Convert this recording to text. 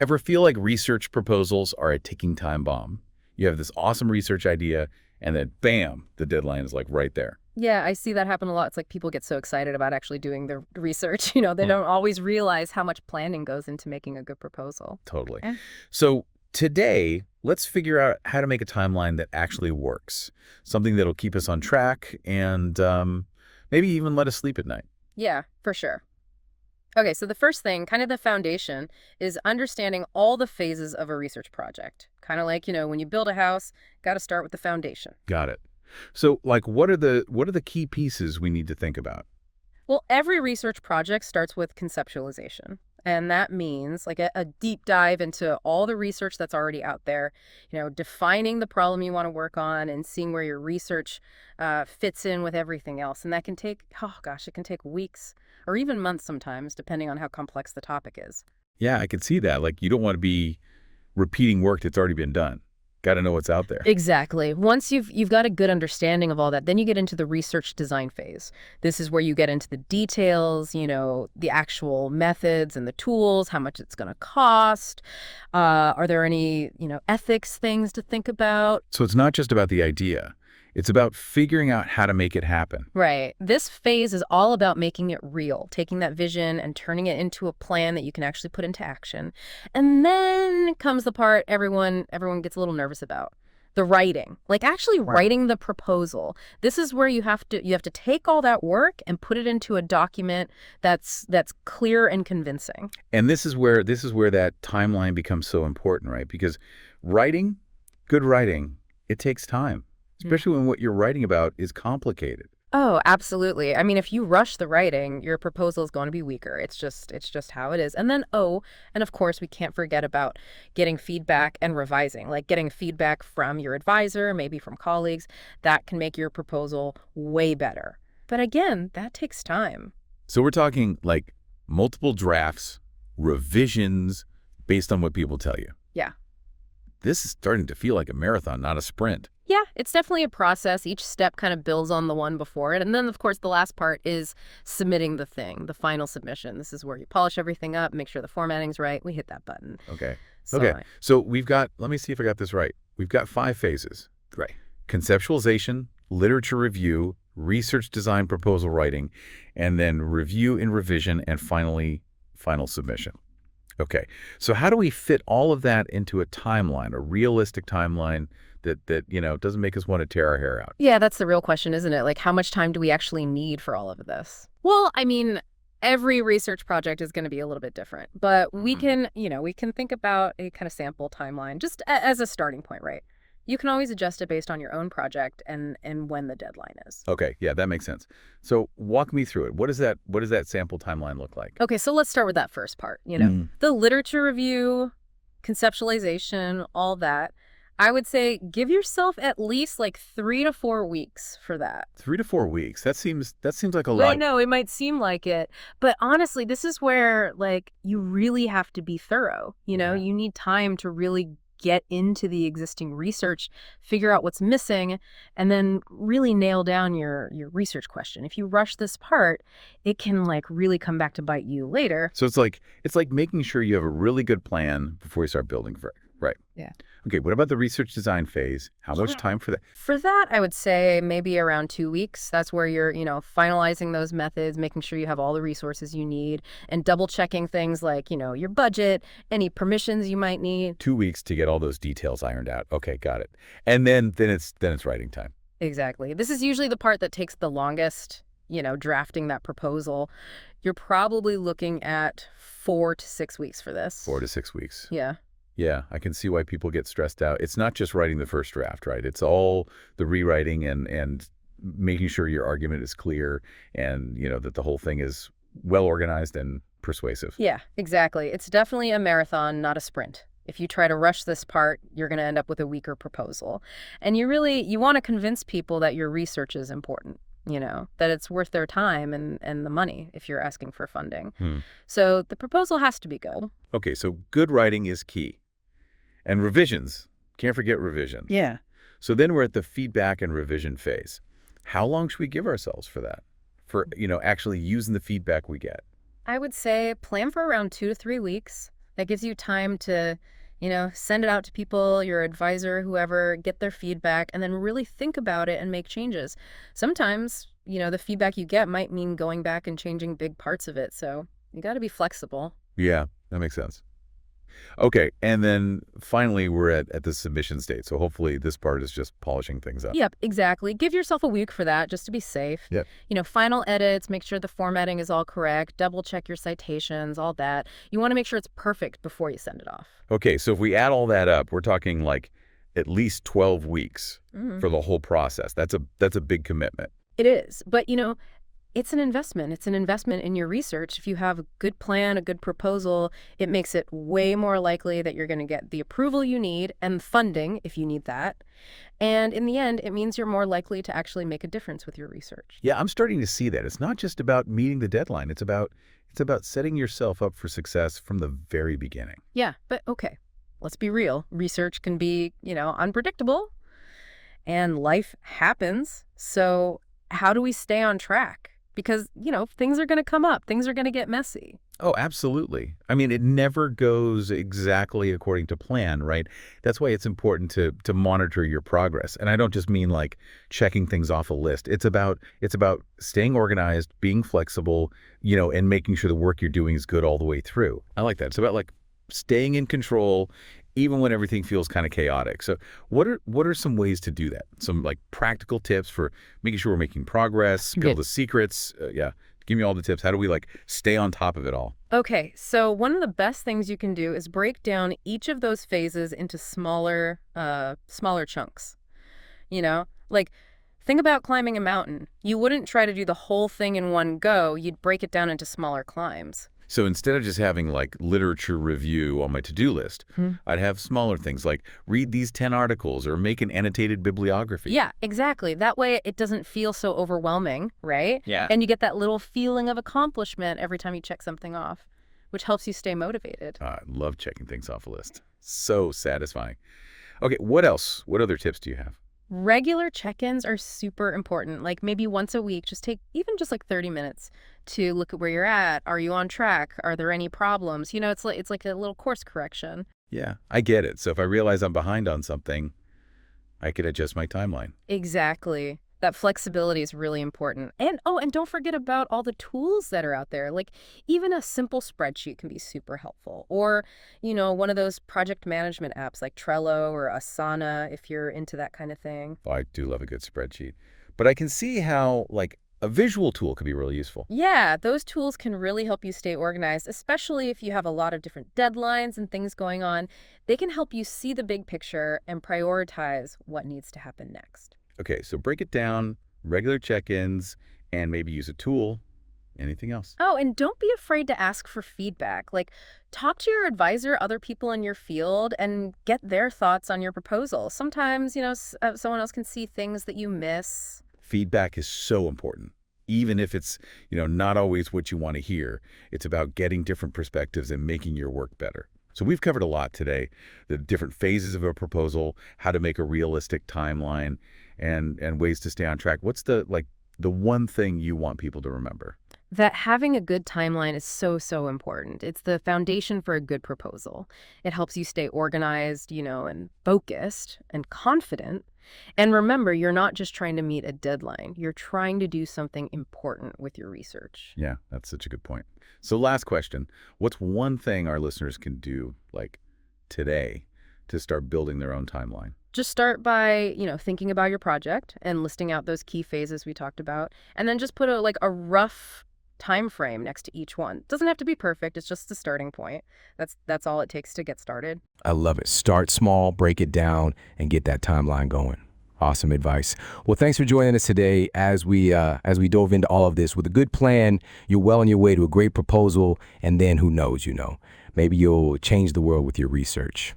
Ever feel like research proposals are a ticking time bomb? You have this awesome research idea, and then bam, the deadline is like right there. Yeah, I see that happen a lot. It's like people get so excited about actually doing the research. They Hmm. don't always realize how much planning goes into making a good proposal. Totally. Eh. So today, let's figure out how to make a timeline that actually works, something that'll keep us on track and maybe even let us sleep at night. Yeah, for sure. Okay, so the first thing, kind of the foundation, is understanding all the phases of a research project. Kind of like, when you build a house, got to start with the foundation. Got it. So, like, what are the key pieces we need to think about? Well, every research project starts with conceptualization. And that means like a deep dive into all the research that's already out there, defining the problem you want to work on and seeing where your research fits in with everything else. And that can take, oh gosh, it can take weeks or even months sometimes, depending on how complex the topic is. Yeah, I can see that. Like, you don't want to be repeating work that's already been done. Got to know what's out there. Exactly. Once you've got a good understanding of all that, then you get into the research design phase. This is where you get into the details, the actual methods and the tools, how much it's going to cost. Are there any, ethics things to think about? So it's not just about the idea. It's about figuring out how to make it happen. Right. This phase is all about making it real, taking that vision and turning it into a plan that you can actually put into action. And then comes the part everyone gets a little nervous about. The writing. Like actually Right. writing the proposal. This is where you have to take all that work and put it into a document that's clear and convincing. And this is where that timeline becomes so important, right? Because writing, good writing, it takes time, especially when what you're writing about is complicated. Oh, absolutely. I mean, if you rush the writing, your proposal is going to be weaker. It's just how it is. And then, and of course, we can't forget about getting feedback and revising, like getting feedback from your advisor, maybe from colleagues. That can make your proposal way better. But again, that takes time. So we're talking like multiple drafts, revisions based on what people tell you. Yeah. This is starting to feel like a marathon, not a sprint. Yeah, it's definitely a process. Each step kind of builds on the one before it. And then, of course, the last part is submitting the thing, the final submission. This is where you polish everything up, make sure the formatting's right. We hit that button. Okay. So, Okay. So we've got, let me see if I got this right. We've got 5 phases. right. Conceptualization, literature review, research design proposal writing, and then review and revision, and finally, final submission. Okay. So how do we fit all of that into a timeline, a realistic timeline that doesn't make us want to tear our hair out? Yeah, that's the real question, isn't it? Like, how much time do we actually need for all of this? Well, I mean, every research project is going to be a little bit different, but we Mhm. can, we can think about a kind of sample timeline just as a starting point, right? You can always adjust it based on your own project and when the deadline is. Okay, yeah, that makes sense. So walk me through it. What does that sample timeline look like? Okay, so let's start with that first part, Mm. the literature review, conceptualization, all that. I would say give yourself at least like 3 to 4 weeks for that. 3 to 4 weeks. That seems like a I lot. know it might seem like it, but honestly, this is where like you really have to be thorough. Yeah. You need time to really get into the existing research, figure out what's missing, and then really nail down your research question. If you rush this part, it can like really come back to bite you later. So it's like making sure you have a really good plan before you start building for it. Right. Yeah. Okay, what about the research design phase? How much time for that? For that, I would say maybe around 2 weeks. That's where you're, finalizing those methods, making sure you have all the resources you need, and double checking things like, your budget, any permissions you might need. 2 weeks to get all those details ironed out. Okay, got it. And then it's writing time. Exactly. This is usually the part that takes the longest, drafting that proposal. You're probably looking at 4 to 6 weeks for this. 4 to 6 weeks. Yeah. Yeah, I can see why people get stressed out. It's not just writing the first draft, right? It's all the rewriting and making sure your argument is clear and, that the whole thing is well organized and persuasive. Yeah, exactly. It's definitely a marathon, not a sprint. If you try to rush this part, you're going to end up with a weaker proposal. And you want to convince people that your research is important, that it's worth their time and the money if you're asking for funding. Hmm. So the proposal has to be good. Okay, so good writing is key. And revisions. Can't forget revision. Yeah. So then we're at the feedback and revision phase. How long should we give ourselves for that? For, actually using the feedback we get? I would say plan for around 2 to 3 weeks. That gives you time to, send it out to people, your advisor, whoever, get their feedback, and then really think about it and make changes. Sometimes, the feedback you get might mean going back and changing big parts of it. So you got to be flexible. Yeah, that makes sense. Okay, and then finally we're at the submission state. So hopefully this part is just polishing things up. Yep, exactly. Give yourself a week for that just to be safe. Yep. Final edits, make sure the formatting is all correct, double check your citations, all that. You want to make sure it's perfect before you send it off. Okay, so if we add all that up, we're talking like at least 12 weeks for the whole process. That's a big commitment. It is. But, it's an investment. It's an investment in your research. If you have a good plan, a good proposal, it makes it way more likely that you're going to get the approval you need and funding if you need that. And in the end, it means you're more likely to actually make a difference with your research. Yeah, I'm starting to see that. It's not just about meeting the deadline. It's about setting yourself up for success from the very beginning. Yeah, but okay, let's be real. Research can be, unpredictable and life happens. So how do we stay on track? Because, things are going to come up. Things are going to get messy. Oh, absolutely. I mean, it never goes exactly according to plan, right? That's why it's important to monitor your progress. And I don't just mean like checking things off a list. It's about staying organized, being flexible, and making sure the work you're doing is good all the way through. I like that. It's about like staying in control even when everything feels kind of chaotic. So what are some ways to do that? Some like practical tips for making sure we're making progress, spill Good. the secrets. Yeah. Give me all the tips. How do we like stay on top of it all? Okay, so one of the best things you can do is break down each of those phases into smaller chunks. Like think about climbing a mountain. You wouldn't try to do the whole thing in one go. You'd break it down into smaller climbs. So instead of just having like literature review on my to-do list, I'd have smaller things like read these 10 articles or make an annotated bibliography. Yeah, exactly. That way it doesn't feel so overwhelming, right? Yeah. And you get that little feeling of accomplishment every time you check something off, which helps you stay motivated. I love checking things off a list. So satisfying. Okay, what else? What other tips do you have? Regular check-ins are super important. Like maybe once a week, just take even just like 30 minutes to look at where you're at. Are you on track? Are there any problems? It's like a little course correction. Yeah, I get it. So if I realize I'm behind on something, I could adjust my timeline. Exactly. That flexibility is really important. And don't forget about all the tools that are out there. Like even a simple spreadsheet can be super helpful. Or, one of those project management apps like Trello or Asana if you're into that kind of thing. Oh, I do love a good spreadsheet. But I can see how like a visual tool could be really useful. Yeah, those tools can really help you stay organized, especially if you have a lot of different deadlines and things going on. They can help you see the big picture and prioritize what needs to happen next. Okay, so break it down, regular check-ins, and maybe use a tool. Anything else? Oh, and don't be afraid to ask for feedback. Like, talk to your advisor, other people in your field, and get their thoughts on your proposal. Sometimes, someone else can see things that you miss. Feedback is so important. Even if it's, not always what you want to hear, it's about getting different perspectives and making your work better. So we've covered a lot today, the different phases of a proposal, how to make a realistic timeline, and ways to stay on track. What's the one thing you want people to remember? That having a good timeline is so, so important. It's the foundation for a good proposal. It helps you stay organized, and focused and confident. And remember, you're not just trying to meet a deadline. You're trying to do something important with your research. Yeah, that's such a good point. So last question, what's one thing our listeners can do like today to start building their own timeline? Just start by, thinking about your project and listing out those key phases we talked about. And then just put a rough time frame next to each one. It doesn't have to be perfect. It's just the starting point. That's all it takes to get started. I love it. Start small, break it down, and get that timeline going. Awesome advice. Well, thanks for joining us today as we dove into all of this. With a good plan, you're well on your way to a great proposal, and then who knows, maybe you'll change the world with your research.